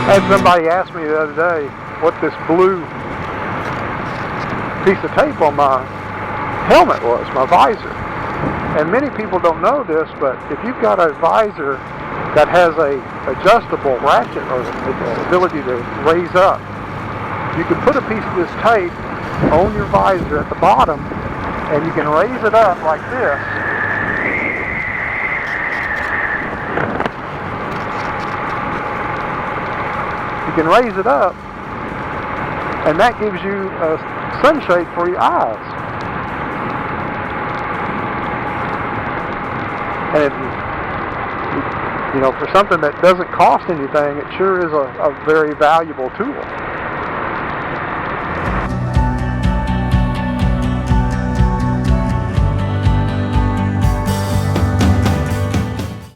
I had somebody ask me the other day what this blue piece of tape on my helmet was, my visor. And many people don't know this, but if you've got a visor that has a adjustable ratchet or the ability to raise up, you can put a piece of this tape on your visor at the bottom and you can raise it up like this. You can raise it up, and that gives you a sunshade for your eyes. And you know, for something that doesn't cost anything, it sure is a very valuable tool.